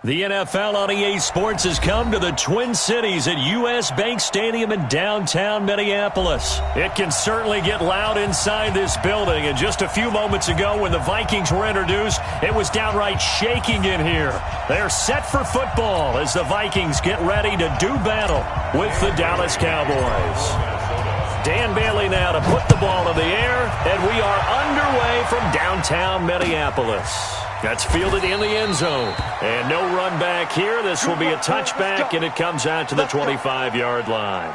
The NFL on EA Sports has come to the Twin Cities at U.S. Bank Stadium in downtown Minneapolis. It can certainly get loud inside this building, and just a few moments ago when the Vikings were introduced, it was downright shaking in here. They're set for football as the Vikings get ready to do battle with the Dallas Cowboys. Dan Bailey now to put the ball in the air, and we are underway from downtown Minneapolis. That's fielded in the end zone. And no run back here. This will be a touchback, and it comes out to the 25-yard line.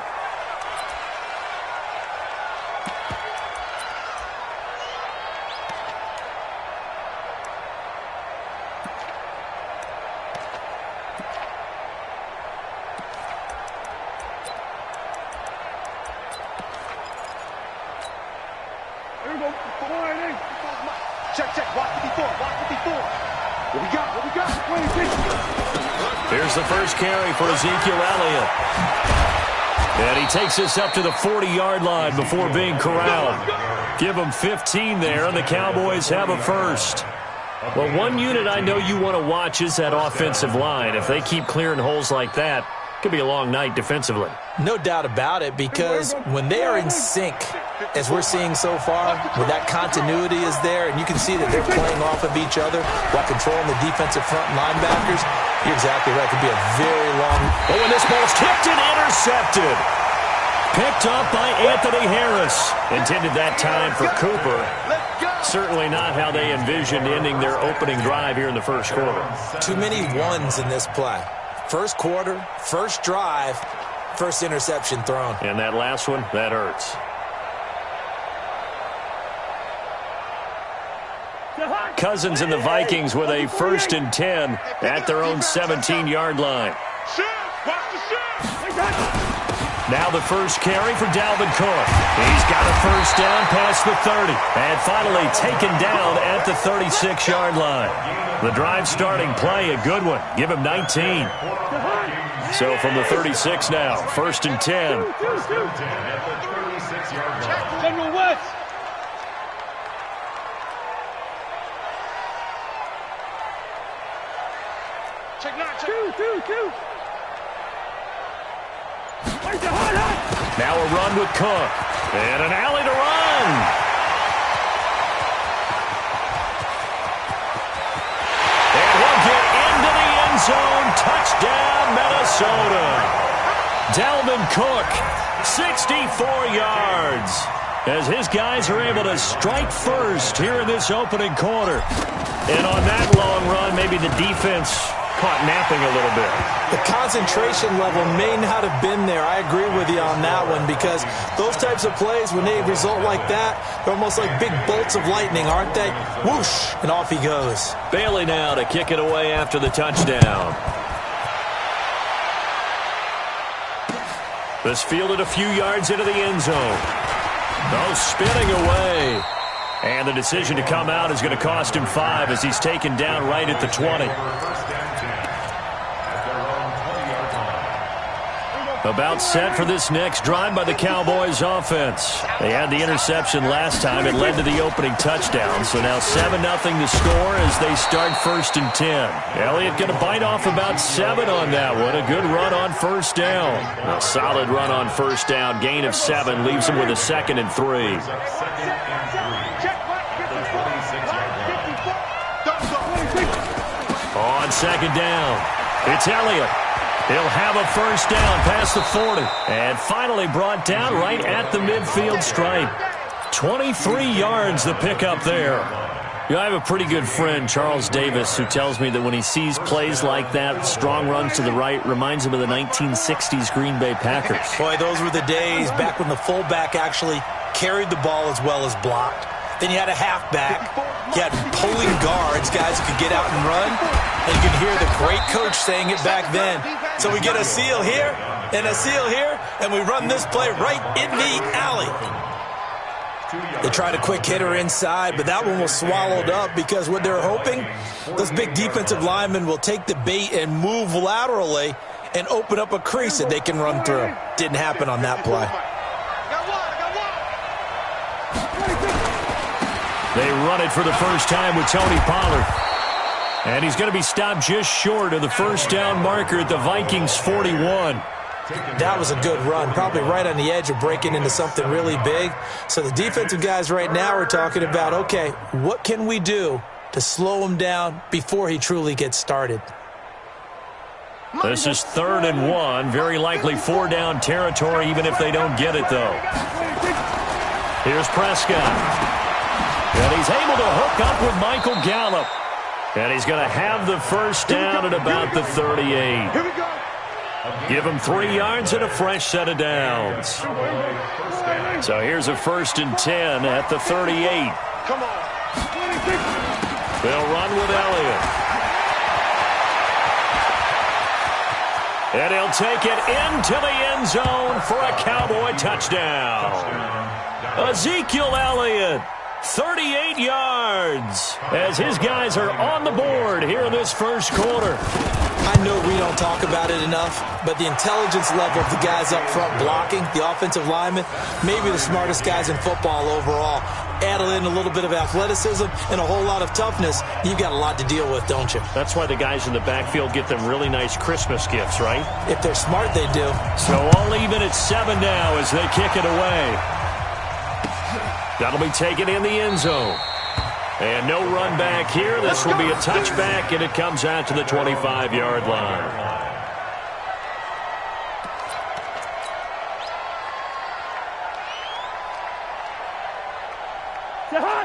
Check. Watch 54. What we got? Here's the first carry for Ezekiel Elliott. And he takes this up to the 40-yard line before being corralled. Give him 15 there, and the Cowboys have a first. Well, one unit I know you want to watch is that offensive line. If they keep clearing holes like that, it could be a long night defensively. No doubt about it, because when they are in sync, as we're seeing so far, where that continuity is there, and you can see that they're playing off of each other while controlling the defensive front linebackers, you're exactly right. It could be a very long... Oh, and this ball's tipped and intercepted. Picked up by Anthony Harris. Intended that time for Cooper. Certainly not how they envisioned ending their opening drive here in the first quarter. Too many ones in this play. First quarter, first drive, first interception thrown. And that last one, that hurts. Cousins and the Vikings with a 1st and 10 at their own 17-yard line. Now the first carry for Dalvin Cook. He's got a first down past the 30. And finally taken down at the 36-yard line. The drive starting play, a good one. Give him 19. So from the 36 now, 1st and 10. Now a run with Cook. And an alley to run. And he'll get into the end zone. Touchdown, Minnesota. Dalvin Cook, 64 yards. As his guys are able to strike first here in this opening quarter. And on that long run, maybe the defense caught napping a little bit. The concentration level may not have been there. I agree with you on that one, because those types of plays, when they result like that, they're almost like big bolts of lightning, aren't they? Whoosh, and off he goes. Bailey now to kick it away after the touchdown. This fielded a few yards into the end zone. Oh, spinning away. And the decision to come out is going to cost him 5 as he's taken down right at the 20. About set for this next drive by the Cowboys offense. They had the interception last time. It led to the opening touchdown. So now 7-0 to score as they start 1st and 10. Elliott going to bite off about 7 on that one. A good run on first down. A solid run on first down. Gain of 7 leaves him with a 2nd and 3. On 2nd down, it's Elliott. He'll have a first down past the 40. And finally brought down right at the midfield stripe. 23 yards the pickup there. You know, I have a pretty good friend, Charles Davis, who tells me that when he sees plays like that, strong runs to the right, reminds him of the 1960s Green Bay Packers. Boy, those were the days back when the fullback actually carried the ball as well as blocked. Then you had a halfback. You had pulling guards, guys who could get out and run. And you could hear the great coach saying it back then. So we get a seal here and a seal here, and we run this play right in the alley. They tried a quick hitter inside, but that one was swallowed up because what they're hoping, those big defensive linemen will take the bait and move laterally and open up a crease that they can run through. Didn't happen on that play. They run it for the first time with Tony Pollard. And he's going to be stopped just short of the first down marker at the Vikings 41. That was a good run, probably right on the edge of breaking into something really big. So the defensive guys right now are talking about, okay, what can we do to slow him down before he truly gets started? This is 3rd and 1, very likely 4-down territory, even if they don't get it, though. Here's Prescott. And he's able to hook up with Michael Gallup. And he's going to have the first down at about the 38. Here we go. Give him 3 yards and a fresh set of downs. So here's a 1st and 10 at the 38. Come on. They'll run with Elliott. And he'll take it into the end zone for a Cowboy touchdown. Ezekiel Elliott, 38 yards, as his guys are on the board here in this first quarter. I know we don't talk about it enough, but the intelligence level of the guys up front blocking, the offensive linemen, maybe the smartest guys in football overall. Add in a little bit of athleticism and a whole lot of toughness, you've got a lot to deal with, don't you? That's why the guys in the backfield get them really nice Christmas gifts, right? If they're smart, they do. So all even at 7 now as they kick it away. That'll be taken in the end zone. And no run back here. This will be a touchback, and it comes out to the 25-yard line.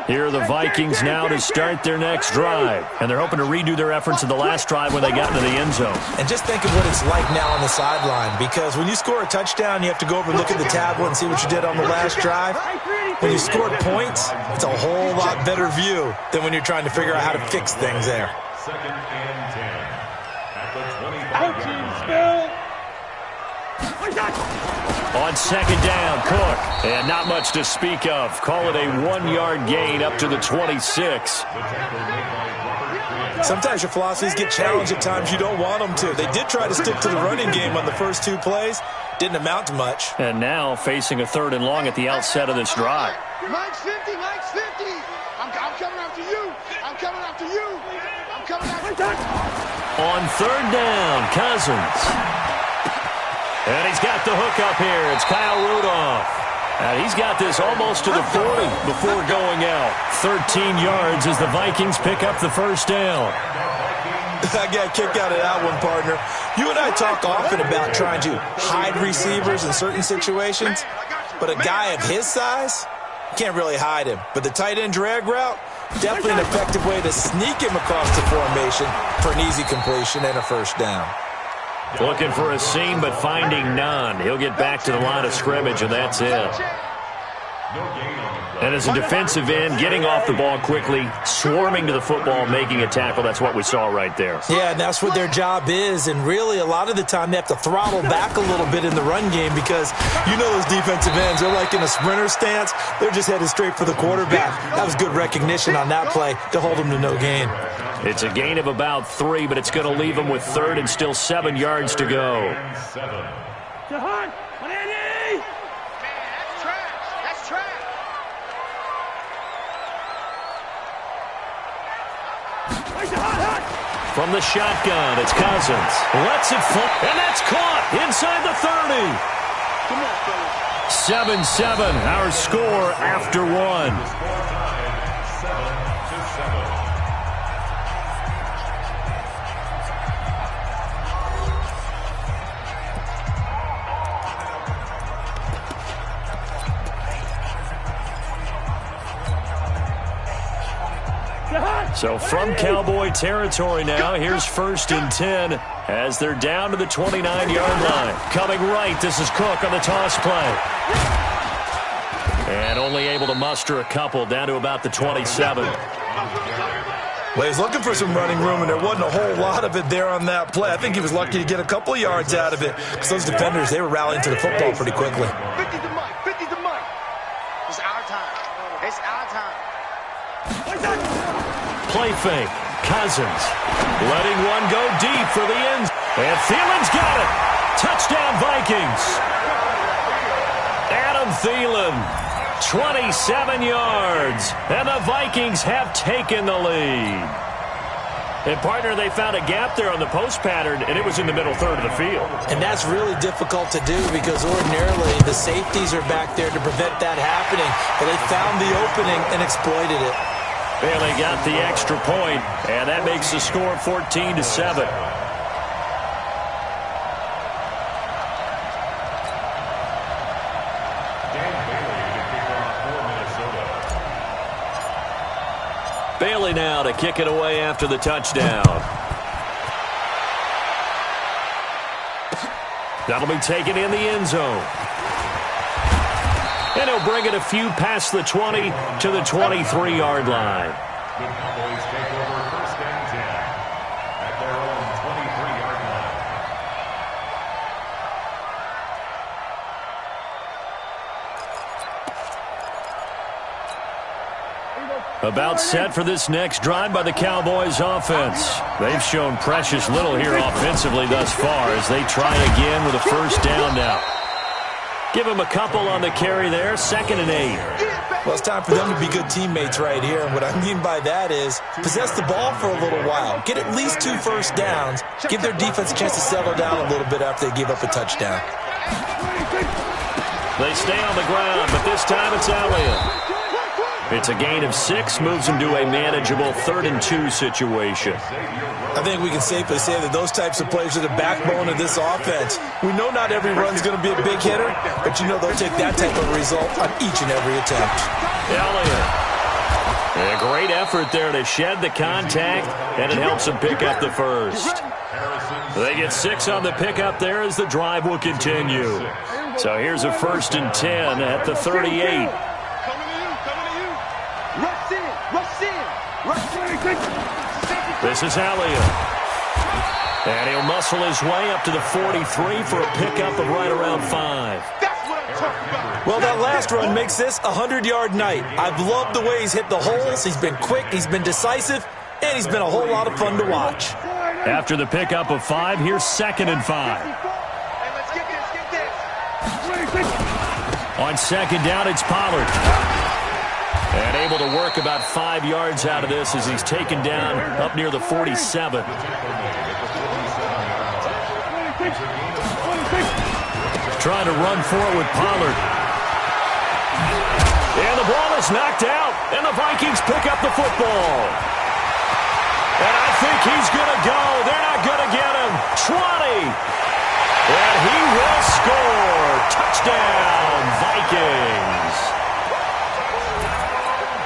Here are the Vikings now to start their next drive. And they're hoping to redo their efforts in the last drive when they got into the end zone. And just think of what it's like now on the sideline, because when you score a touchdown, you have to go over and look at the tablet and see what you did on the last drive. When you score points, it's a whole lot better view than when you're trying to figure out how to fix things there. 2nd and 10 at the 25. On 2nd down, Cook. And not much to speak of. Call it a 1-yard gain up to the 26. Sometimes your philosophies get challenged at times you don't want them to. They did try to stick to the running game on the first 2 plays. Didn't amount to much. And now facing a 3rd and long at the outset of this drive. Mike's 50, Mike's 50. I'm coming after you. I'm coming after you. I'm coming after you. On 3rd down, Cousins. And he's got the hook up here. It's Kyle Rudolph. And he's got this almost to the 40 before going out. 13 yards as the Vikings pick up the first down. I got a kick out of that one, partner. You and I talk often about trying to hide receivers in certain situations, but a guy of his size, can't really hide him. But the tight end drag route, definitely an effective way to sneak him across the formation for an easy completion and a first down. Looking for a seam, but finding none. He'll get back to the line of scrimmage, and that's it. And as a defensive end, getting off the ball quickly, swarming to the football, making a tackle, that's what we saw right there. Yeah, and that's what their job is. And really, a lot of the time, they have to throttle back a little bit in the run game because you know those defensive ends, they're like in a sprinter stance. They're just headed straight for the quarterback. That was good recognition on that play to hold them to no gain. It's a gain of about 3, but it's going to leave them with 3rd and still 7 yards to go. From the shotgun, it's Cousins. Lets it flip, and that's caught inside the 30. 7-7, our score after 1. So from Cowboy territory now, here's 1st and 10 as they're down to the 29-yard line. Coming right, this is Cook on the toss play. And only able to muster a couple down to about the 27. Well, he's looking for some running room, and there wasn't a whole lot of it there on that play. I think he was lucky to get a couple of yards out of it because those defenders, they were rallying to the football pretty quickly. 50 to Mike, 50 to Mike. It's our time. It's our time. Play fake. Cousins letting one go deep for the end. And Thielen's got it. Touchdown, Vikings. Adam Thielen, 27 yards. And the Vikings have taken the lead. And, partner, they found a gap there on the post pattern, and it was in the middle third of the field. And that's really difficult to do because ordinarily the safeties are back there to prevent that happening. But they found the opening and exploited it. Bailey got the extra point, and that makes the score 14-7. Bailey now to kick it away after the touchdown. That'll be taken in the end zone. And he'll bring it a few past the 20 to the 23-yard line. The Cowboys take over first and 10 at their own 23-yard line. About set for this next drive by the Cowboys offense. They've shown precious little here offensively thus far as they try again with a first down now. Give them a couple on the carry there, 2nd and 8. Well, it's time for them to be good teammates right here. And what I mean by that is possess the ball for a little while. Get at least 2 first downs. Give their defense a chance to settle down a little bit after they give up a touchdown. They stay on the ground, but this time it's Elliott. It's a gain of 6, moves them to a manageable 3rd and 2 situation. I think we can safely say that those types of plays are the backbone of this offense. We know not every run's going to be a big hitter, but you know they'll take that type of result on each and every attempt. Elliott. A great effort there to shed the contact, and it helps them pick up the first. They get 6 on the pickup there as the drive will continue. So here's a 1st and 10 at the 38. This is Elliott. And he'll muscle his way up to the 43 for a pickup of right around 5. Well, that last run makes this a 100-yard night. I've loved the way he's hit the holes. He's been quick, he's been decisive, and he's been a whole lot of fun to watch. After the pickup of 5, here's 2nd and 5. On 2nd down, it's Pollard. And able to work about 5 yards out of this as he's taken down up near the 47. Trying to run for it with Pollard. And the ball is knocked out, and the Vikings pick up the football. And I think he's going to go. They're not going to get him. 20. And he will score. Touchdown, Vikings.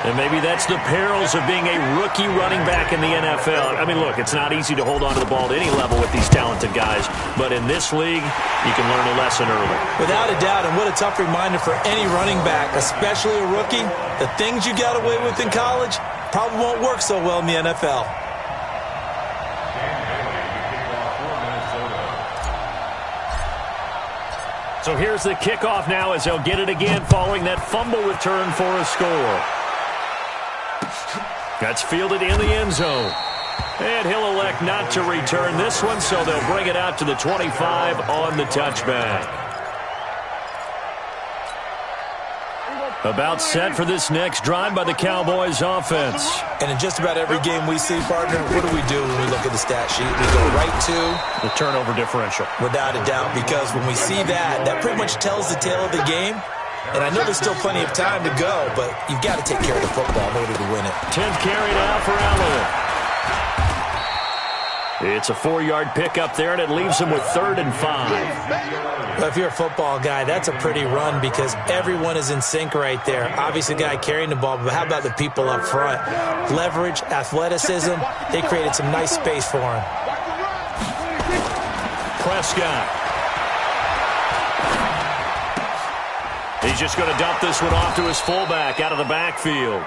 And maybe that's the perils of being a rookie running back in the NFL. I mean, look, it's not easy to hold on to the ball at any level with these talented guys. But in this league, you can learn a lesson early. Without a doubt, and what a tough reminder for any running back, especially a rookie. The things you got away with in college probably won't work so well in the NFL. So here's the kickoff now as they'll get it again following that fumble return for a score. That's fielded in the end zone. And he'll elect not to return this one, so they'll bring it out to the 25 on the touchback. About set for this next drive by the Cowboys offense. And in just about every game we see, partner, what do we do when we look at the stat sheet? We go right to the turnover differential. Without a doubt, because when we see that, that pretty much tells the tale of the game. And I know there's still plenty of time to go, but you've got to take care of the football in order to win it. 10th carry now for Elliott. It's a 4-yard pickup there, and it leaves him with 3rd and 5. Well, if you're a football guy, that's a pretty run because everyone is in sync right there. Obviously, the guy carrying the ball, but how about the people up front? Leverage, athleticism, they created some nice space for him. Prescott. He's just going to dump this one off to his fullback out of the backfield.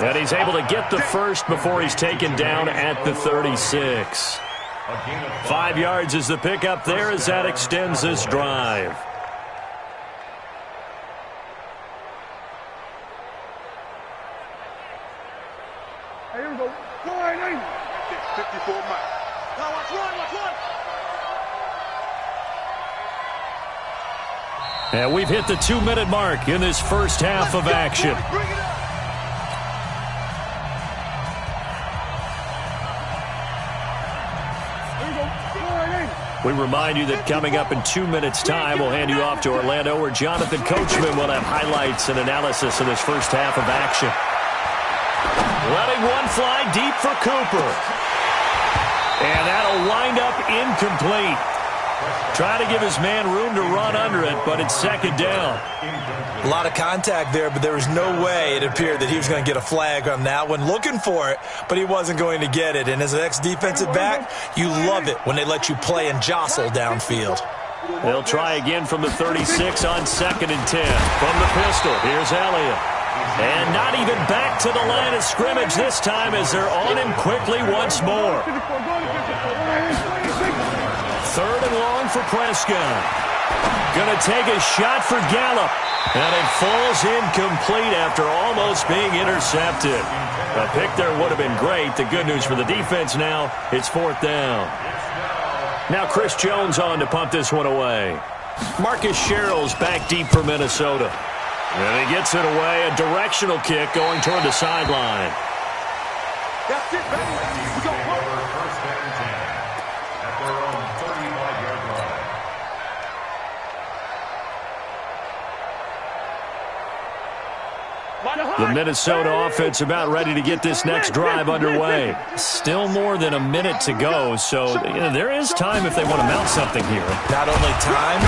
And he's able to get the first before he's taken down at the 36. 5 yards is the pickup there as that extends this drive. Here we go. 54 miles. Now watch one. And we've hit the 2-minute mark in this first half of action. We remind you that coming up in 2 minutes' time, we'll hand you off to Orlando, where Jonathan Coachman will have highlights and analysis of this first half of action. Letting one fly deep for Cooper. And that'll wind up incomplete. Trying to give his man room to run under it, but it's second down. A lot of contact there, but there was no way it appeared that he was going to get a flag on that one. Looking for it, but he wasn't going to get it. And as an ex-defensive back, you love it when they let you play and jostle downfield. They'll try again from the 36 on 2nd and 10. From the pistol, here's Elliott. And not even back to the line of scrimmage this time as they're on him quickly once more. 3rd and long for Prescott. Going to take a shot for Gallup. And it falls incomplete after almost being intercepted. A pick there would have been great. The good news for the defense now, it's 4th down. Now Chris Jones on to punt this one away. Marcus Sherrill's back deep for Minnesota. And he gets it away. A directional kick going toward the sideline. That's it, baby. We go First and 10 at their own 35-yard line. The Minnesota offense about ready to get this next drive underway. Still more than a minute to go, so there is time if they want to mount something here. Not only time,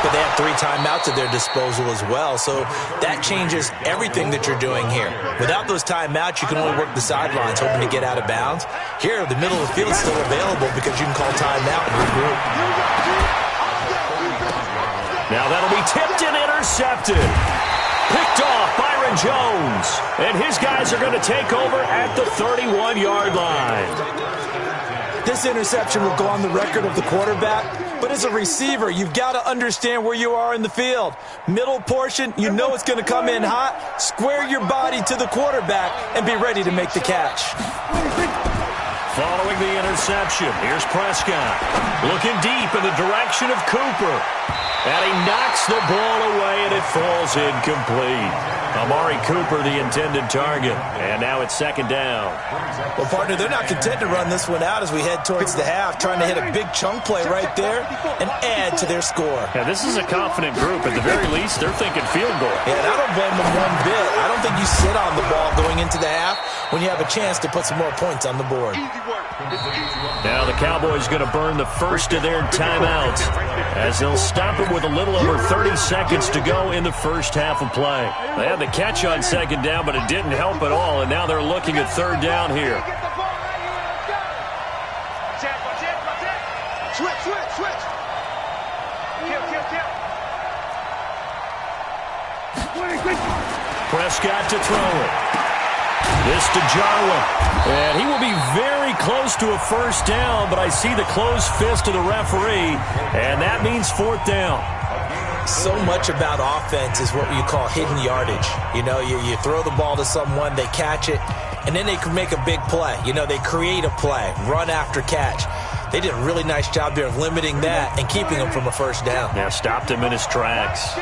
but they have 3 timeouts at their disposal as well, so that changes everything that you're doing here. Without those timeouts, you can only work the sidelines, hoping to get out of bounds. Here, the middle of the field is still available because you can call timeout and regroup. Now that'll be tipped and intercepted. Picked off Byron Jones. And his guys are going to take over at the 31-yard line. This interception will go on the record of the quarterback, but as a receiver, you've got to understand where you are in the field. Middle portion, you know it's going to come in hot. Square your body to the quarterback and be ready to make the catch. Following the interception, here's Prescott. Looking deep in the direction of Cooper. And he knocks the ball away, and it falls incomplete. Amari Cooper, the intended target. And now it's 2nd down. Well, partner, they're not content to run this one out as we head towards the half, trying to hit a big chunk play right there and add to their score. Yeah, this is a confident group. At the very least, they're thinking field goal. Yeah, and I don't blame them one bit. I don't think you sit on the ball going into the half when you have a chance to put some more points on the board. Now the Cowboys going to burn the first of their timeouts as they'll stop it with a little over 30 seconds to go in the first half of play. They had the catch on 2nd down, but it didn't help at all, and now they're looking at 3rd down here. Switch. Prescott to throw it. This to Jarwin. And he will be very close to a first down, but I see the closed fist of the referee, and that means 4th down. So much about offense is what you call hidden yardage. You know, you throw the ball to someone, they catch it, and then they can make a big play. You know, they create a play, run after catch. They did a really nice job there of limiting that and keeping him from a first down. Yeah, stopped him in his tracks.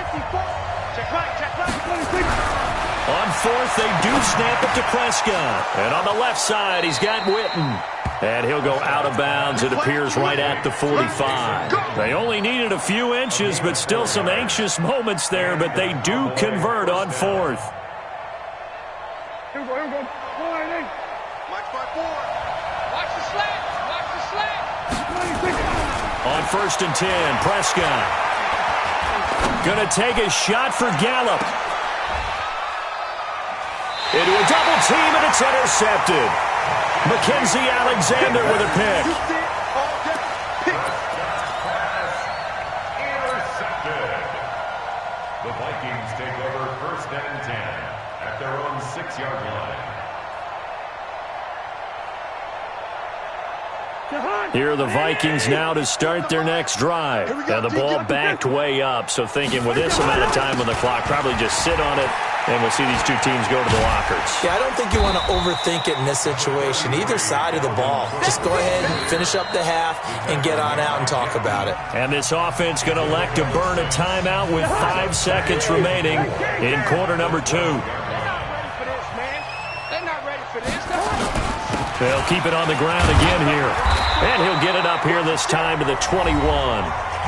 On 4th, they do snap it to Prescott. And on the left side, he's got Witten. And he'll go out of bounds, it appears, right at the 45. They only needed a few inches, but still some anxious moments there, but they do convert on 4th. Here we go. Watch my board. Watch the slant. On 1st and 10, Prescott. Going to take a shot for Gallup. Into a double team, and it's intercepted. Mackenzie Alexander with a pick. Intercepted. The Vikings take over 1st and 10 at their own 6-yard line. Here are the Vikings now to start their next drive. And the ball backed way up, so thinking with this amount of time on the clock, probably just sit on it, and we'll see these two teams go to the lockers. Yeah, I don't think you want to overthink it in this situation. Either side of the ball. Just go ahead and finish up the half and get on out and talk about it. And this offense going to elect to burn a timeout with 5 seconds remaining in quarter number 2. They'll keep it on the ground again here. And he'll get it up here this time to the 21.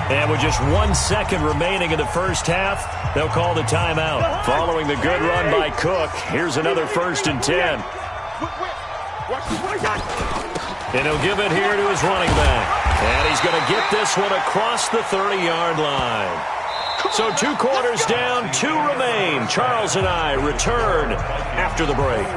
And with just 1 second remaining in the first half, they'll call the timeout. Following the good run by Cook, here's another 1st and 10. And he'll give it here to his running back. And he's going to get this one across the 30-yard line. So 2 quarters down, 2 remain. Charles and I return after the break.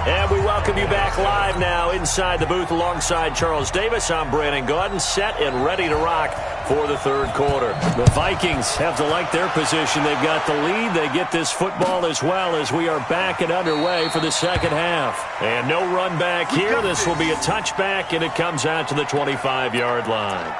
And we welcome you back live now inside the booth alongside Charles Davis. I'm Brandon Gaudin, set and ready to rock for the 3rd quarter. The Vikings have to like their position. They've got the lead. They get this football as well as we are back and underway for the 2nd half. And no run back here. This will be a touchback, and it comes out to the 25-yard line.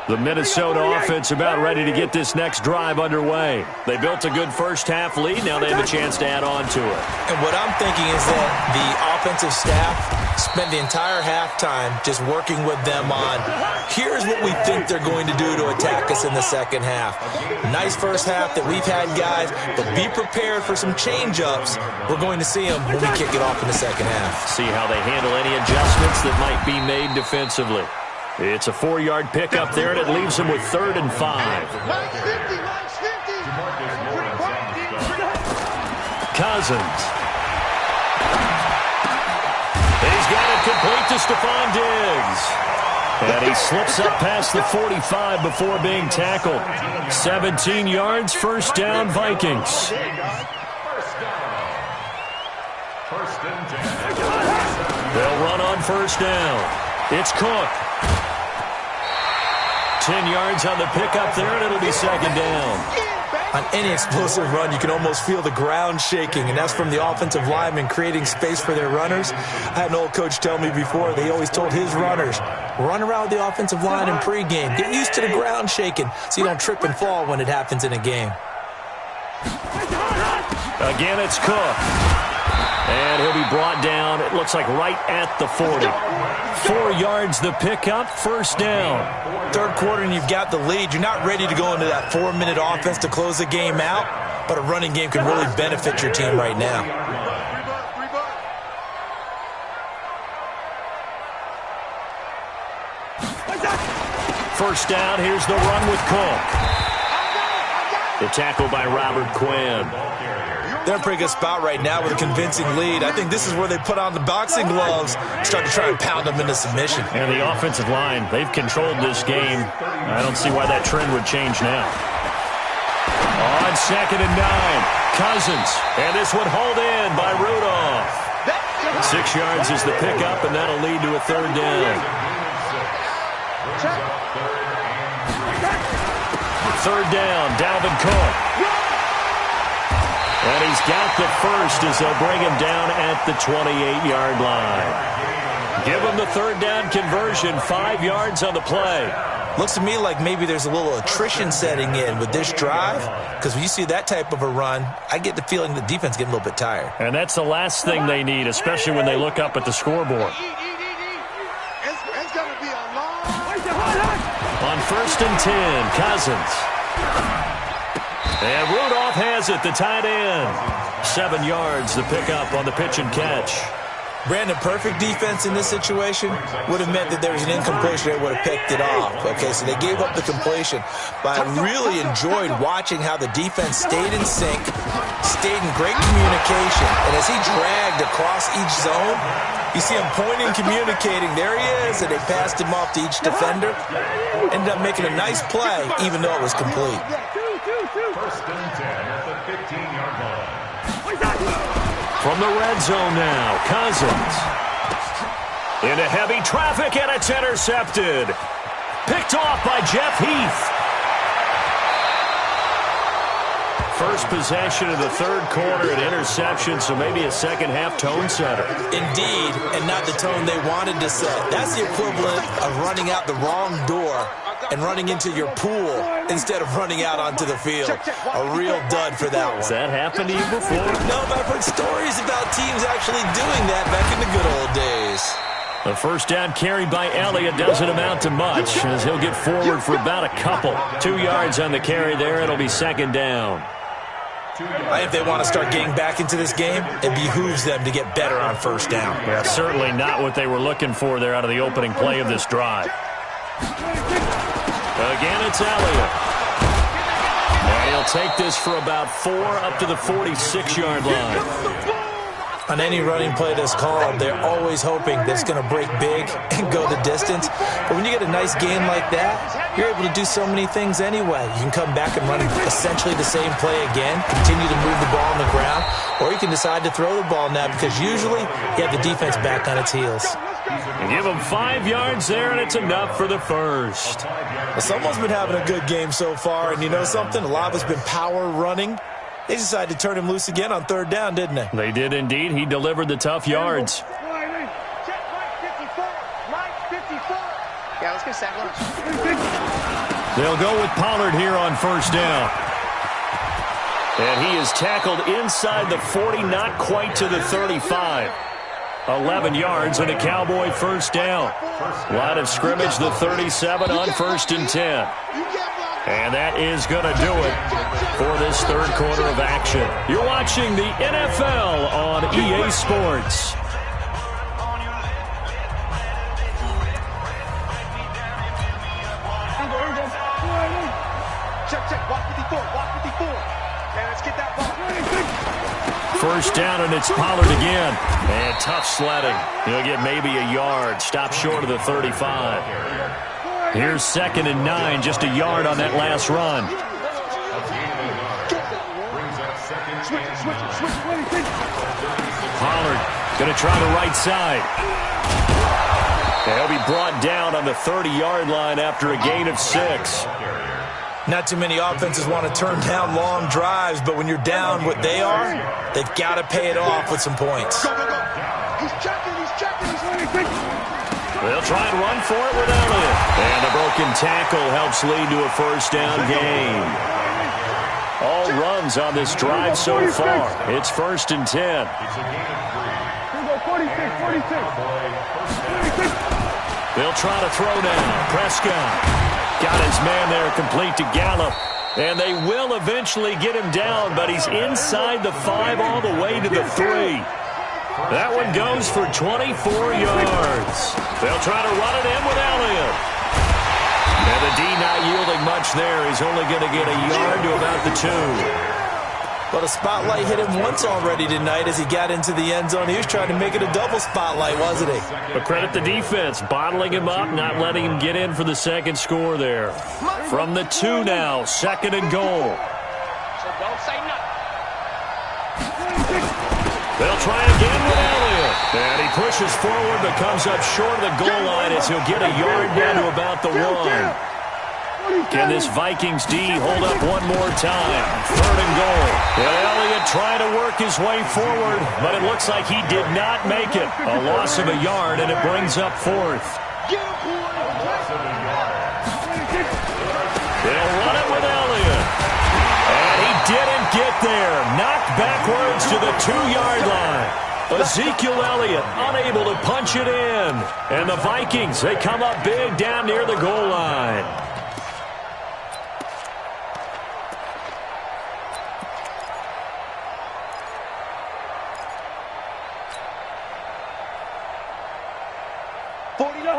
The Minnesota offense about ready to get this next drive underway. They built a good first-half lead. Now they have a chance to add on to it. And what I'm thinking is that the offensive staff spent the entire halftime just working with them on, here's what we think they're going to do to attack us in the 2nd half. Nice first half that we've had, guys, but be prepared for some change-ups. We're going to see them when we kick it off in the 2nd half. See how they handle any adjustments that might be made defensively. It's a 4-yard pickup there, and it leaves him with 3rd and 5. Cousins. He's got it complete to Stephon Diggs. And he slips up past the 45 before being tackled. 17 yards, 1st down, Vikings. They'll run on 1st down. It's Cook. 10 yards on the pickup there, and it'll be 2nd down. On any explosive run, you can almost feel the ground shaking, and that's from the offensive linemen creating space for their runners. I had an old coach tell me before, they always told his runners, run around the offensive line in pregame. Get used to the ground shaking so you don't trip and fall when it happens in a game. Again, it's Cook. And he'll be brought down, it looks like right at the 40. 4 yards the pickup, 1st down. 3rd quarter and you've got the lead. You're not ready to go into that 4-minute offense to close the game out, but a running game can really benefit your team right now. First down, here's the run with Cook. The tackle by Robert Quinn. They're in a pretty good spot right now with a convincing lead. I think this is where they put on the boxing gloves, start to try and pound them into submission. And the offensive line, they've controlled this game. I don't see why that trend would change now. On 2nd and 9, Cousins. And this one hauled in by Rudolph. 6 yards is the pickup, and that'll lead to a 3rd down. 3rd down, Dalvin Cook. And he's got the 1st as they'll bring him down at the 28-yard line. Give him the 3rd down conversion, 5 yards on the play. Looks to me like maybe there's a little attrition setting in with this drive, because when you see that type of a run, I get the feeling the defense getting a little bit tired. And that's the last thing they need, especially when they look up at the scoreboard. It's going to be a long... On 1st and 10, Cousins. And Rudolph has it, the tight end. 7 yards, the pickup on the pitch and catch. Brandon, perfect defense in this situation would have meant that there was an incompletion that would have picked it off. Okay, so they gave up the completion. But I really enjoyed watching how the defense stayed in sync, stayed in great communication. And as he dragged across each zone, you see him pointing, communicating. There he is, and they passed him off to each defender. Ended up making a nice play, even though it was complete. 1st and 10 at the 15-yard line. From the red zone now, Cousins. Into heavy traffic, and it's intercepted. Picked off by Jeff Heath. First possession of the 3rd quarter, an interception, so maybe a 2nd half tone setter. Indeed, and not the tone they wanted to set. That's the equivalent of running out the wrong door and running into your pool instead of running out onto the field. A real dud for that one. Has that happened to you before? No, but I've heard stories about teams actually doing that back in the good old days. The 1st down carried by Elliott doesn't amount to much as he'll get forward for about a couple. 2 yards on the carry there. It'll be 2nd down. If they want to start getting back into this game, it behooves them to get better on first down. Yeah, certainly not what they were looking for there out of the opening play of this drive. Again, it's Elliott. And he'll take this for about 4 up to the 46-yard line. On any running play that's called, they're always hoping that it's going to break big and go the distance. But when you get a nice gain like that, you're able to do so many things anyway. You can come back and run essentially the same play again, continue to move the ball on the ground, or you can decide to throw the ball now because usually you have the defense back on its heels. You give them 5 yards there, and it's enough for the first. Well, someone's been having a good game so far, and you know something? A lot of it's been power running. They decided to turn him loose again on third down, didn't they? They did indeed. He delivered the tough yards. Yeah, let's get sack lunch. They'll go with Pollard here on first down. And he is tackled inside the 40, not quite to the 35. 11 yards and a Cowboy first down. Line of scrimmage, the 37 on 1st and 10. And that is going to do it for this third quarter of action. You're watching the NFL on EA Sports. Check. Walk 54. Okay, let's get that ball. First down, and it's Pollard again. And tough sledding. He'll get maybe a yard. Stop short of the 35. Here's 2nd and 9, just a yard on that last run. Pollard going to try the right side. He'll be brought down on the 30-yard line after a gain of 6. Not too many offenses want to turn down long drives, but when you're down what they are, they've got to pay it off with some points. Go. He's checking. They'll try and run for it with Elliott. And a broken tackle helps lead to a first down gain. All runs on this drive so far. It's 1st and 10. They'll try to throw down. Prescott got his man there complete to Gallup. And they will eventually get him down, but he's inside the 5 all the way to the 3. That one goes for 24 yards. They'll try to run it in with Elliott. And the D not yielding much there. He's only going to get a yard to about the 2. Well, the spotlight hit him once already tonight as he got into the end zone. He was trying to make it a double spotlight, wasn't he? But credit the defense, bottling him up, not letting him get in for the second score there. From the 2 now, 2nd and goal. So don't say nothing. They'll try again with Elliott. And he pushes forward but comes up short of the goal line as he'll get a yard down to about the 1. Can this Vikings D hold up one more time? 3rd and goal. And Elliott trying to work his way forward, but it looks like he did not make it. A loss of a yard, and it brings up 4th. They'll run it with Elliott. And he didn't get there. Knocked backwards to the 2-yard line. Ezekiel Elliott unable to punch it in. And the Vikings, they come up big down near the goal line.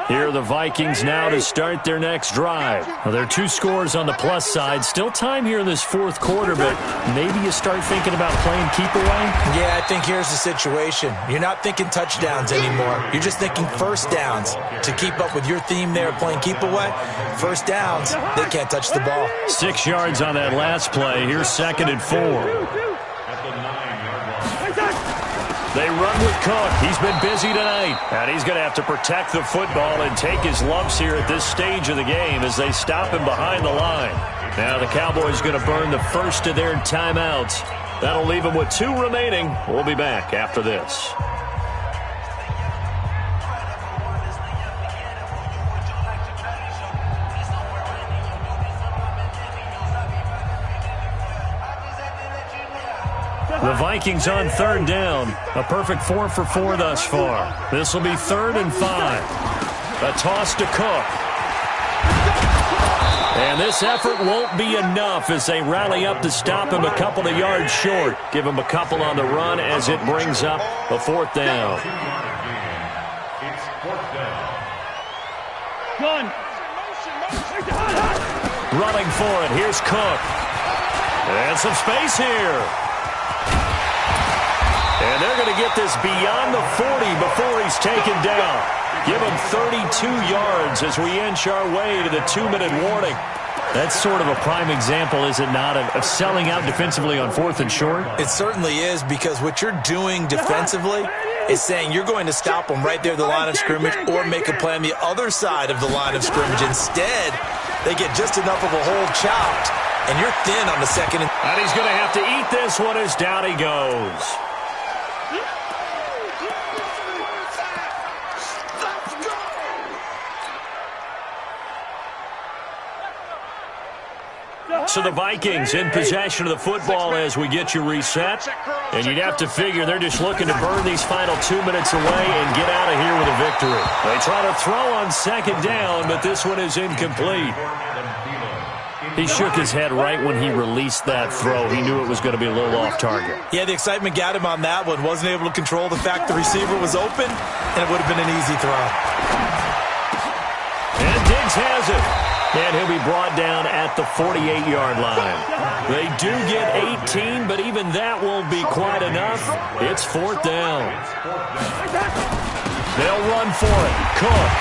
Here are the Vikings now to start their next drive. Well, there are 2 scores on the plus side. Still time here in this 4th quarter, but maybe you start thinking about playing keep away? Yeah, I think here's the situation. You're not thinking touchdowns anymore. You're just thinking first downs. To keep up with your theme there, playing keep away, first downs, they can't touch the ball. 6 yards on that last play. Here's 2nd and 4. They run with Cook. He's been busy tonight. And he's going to have to protect the football and take his lumps here at this stage of the game as they stop him behind the line. Now the Cowboys going to burn the first of their timeouts. That'll leave them with 2 remaining. We'll be back after this. The Vikings on 3rd down. A perfect 4 for 4 thus far. This will be 3rd and 5. A toss to Cook. And this effort won't be enough as they rally up to stop him a couple of yards short. Give him a couple on the run as it brings up a 4th down. It's 4th down. Running for it. Here's Cook. And some space here. And they're going to get this beyond the 40 before he's taken down. Give him 32 yards as we inch our way to the 2-minute warning. That's sort of a prime example, is it not, of selling out defensively on 4th and short? It certainly is, because what you're doing defensively is saying you're going to stop them right there at the line of scrimmage or make a play on the other side of the line of scrimmage. Instead, they get just enough of a hole chopped, and you're thin on the 2nd. And he's going to have to eat this one as down he goes. So the Vikings in possession of the football as we get you reset. And you'd have to figure they're just looking to burn these final 2 minutes away and get out of here with a victory. They try to throw on 2nd down, but this one is incomplete. He shook his head right when he released that throw. He knew it was going to be a little off target. Yeah, the excitement got him on that one. Wasn't able to control the fact the receiver was open, and it would have been an easy throw. And Diggs has it. And he'll be brought down at the 48-yard line. They do get 18, but even that won't be quite enough. It's 4th down. They'll run for it. Cook.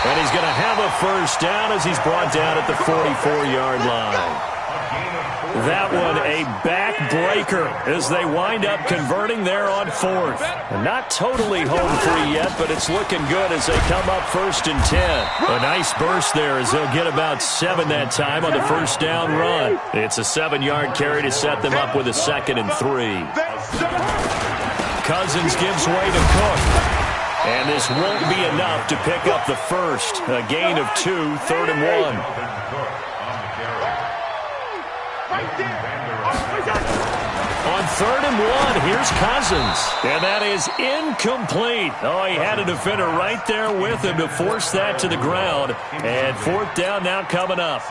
And he's going to have a 1st down as he's brought down at the 44-yard line. That one a backbreaker as they wind up converting there on 4th. And not totally home free yet, but it's looking good as they come up 1st and 10. A nice burst there as they'll get about 7 that time on the 1st down run. It's a 7-yard carry to set them up with a 2nd and 3. Cousins gives way to Cook. And this won't be enough to pick up the 1st. A gain of 2, 3rd and 1. On 3rd and 1, here's Cousins. And that is incomplete. Oh, he had a defender right there with him to force that to the ground. And 4th down now coming up.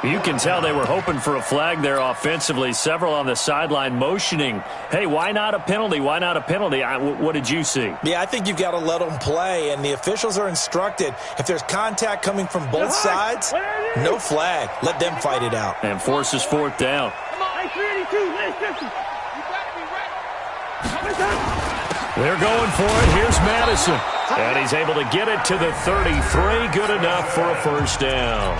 You can tell they were hoping for a flag there offensively. Several on the sideline motioning. Hey, why not a penalty? Why not a penalty? What did you see? Yeah, I think you've got to let them play. And the officials are instructed, if there's contact coming from both sides, no flag. Let them fight it out. And forces 4th down. They're going for it. Here's Madison. And he's able to get it to the 33. Good enough for a 1st down.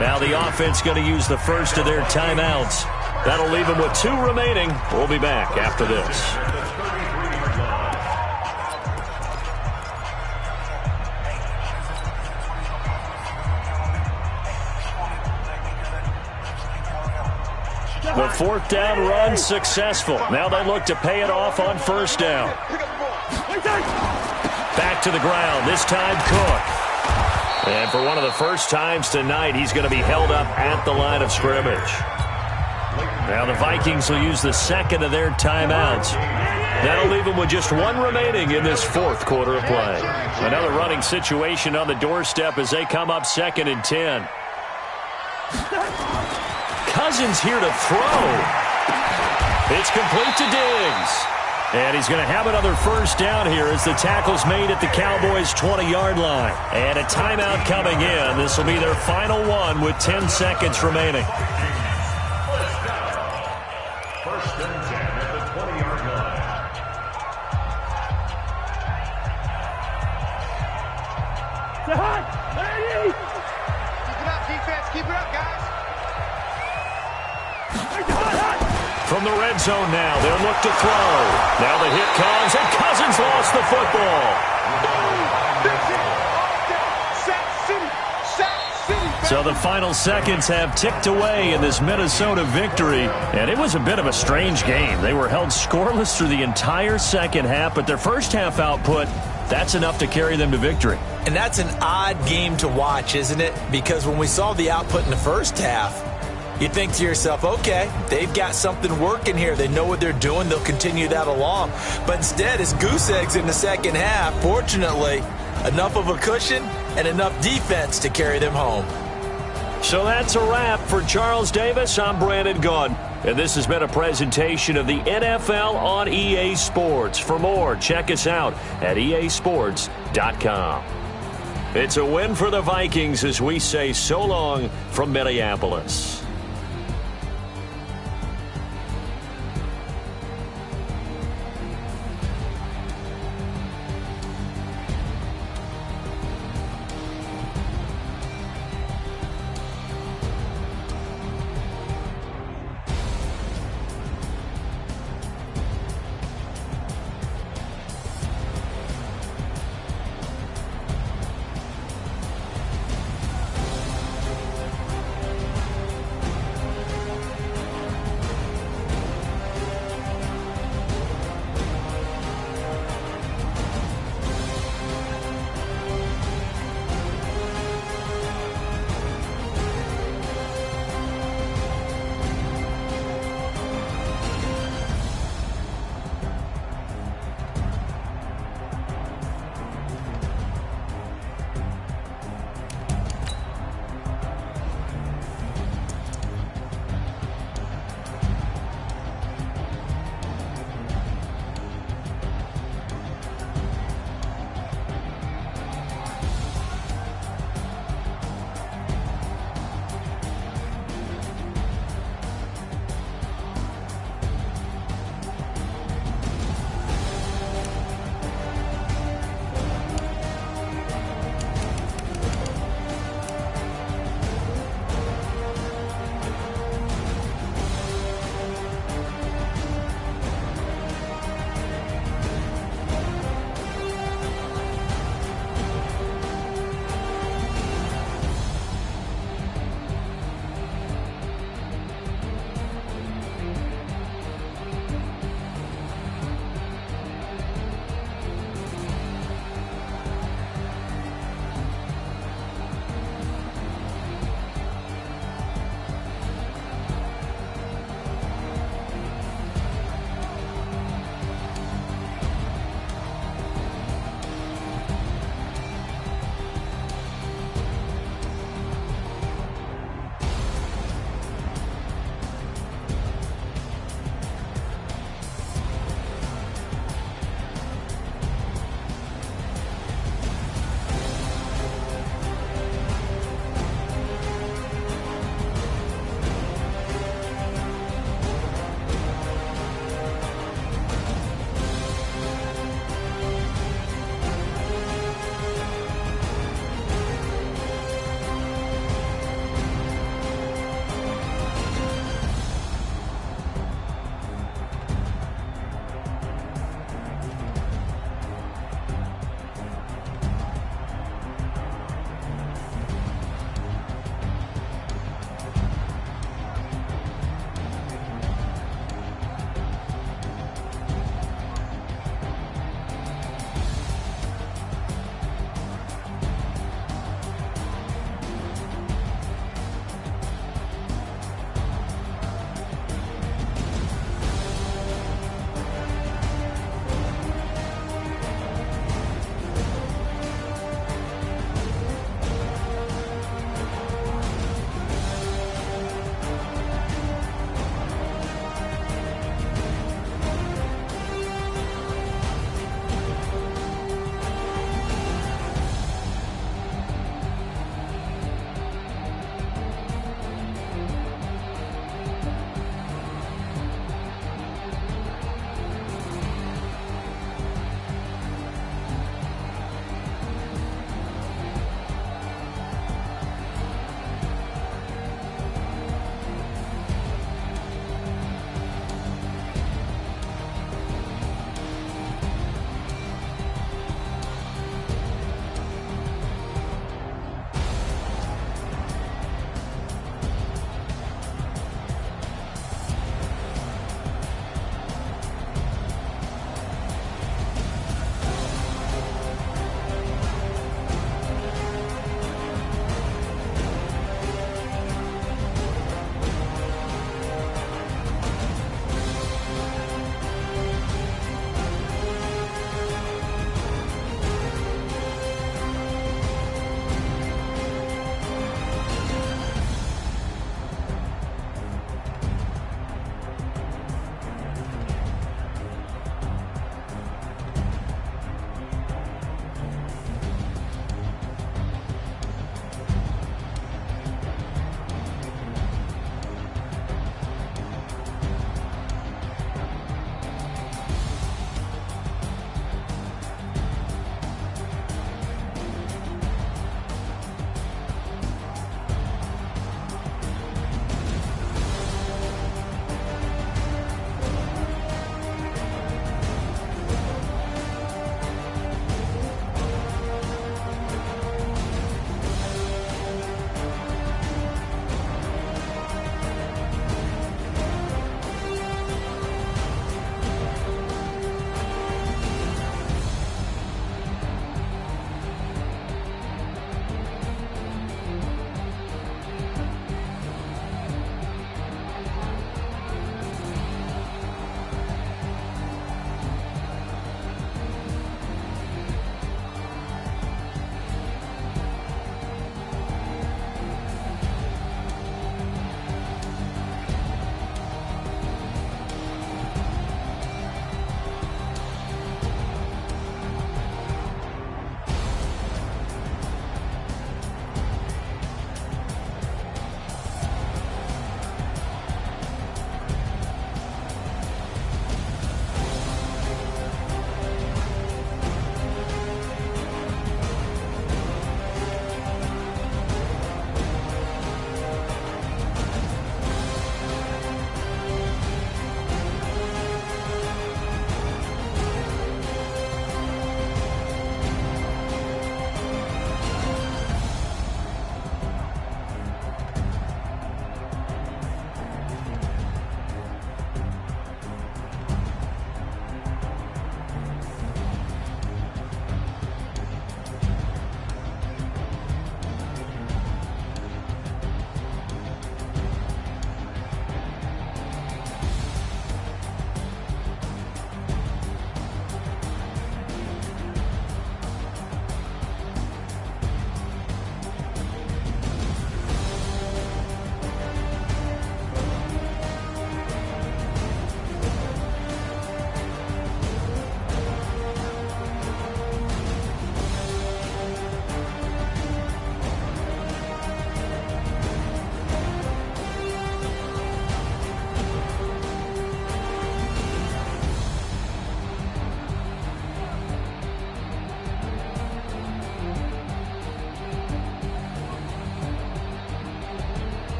Now the offense going to use the first of their timeouts. That'll leave them with 2 remaining. We'll be back after this. The 4th down run successful. Now they look to pay it off on 1st down. Back to the ground. This time Cook. And for one of the first times tonight, he's going to be held up at the line of scrimmage. Now the Vikings will use the 2nd of their timeouts. That'll leave them with just 1 remaining in this 4th quarter of play. Another running situation on the doorstep as they come up 2nd and 10. Cousins here to throw. It's complete to Diggs. And he's going to have another 1st down here as the tackle's made at the Cowboys' 20-yard line. And a timeout coming in. This will be their final one with 10 seconds remaining. 1st and 10 at the 20-yard line. Keep it up, defense. Keep it up, guys. From the red zone now, they'll look to throw. Now the hit comes, and Cousins lost the football. So the final seconds have ticked away in this Minnesota victory, and it was a bit of a strange game. They were held scoreless through the entire second half, but their first half output, that's enough to carry them to victory. And that's an odd game to watch, isn't it? Because when we saw the output in the first half, you think to yourself, okay, they've got something working here. They know what they're doing. They'll continue that along. But instead, it's goose eggs in the second half. Fortunately, enough of a cushion and enough defense to carry them home. So that's a wrap. For Charles Davis, I'm Brandon Gunn. And this has been a presentation of the NFL on EA Sports. For more, check us out at easports.com. It's a win for the Vikings as we say so long from Minneapolis.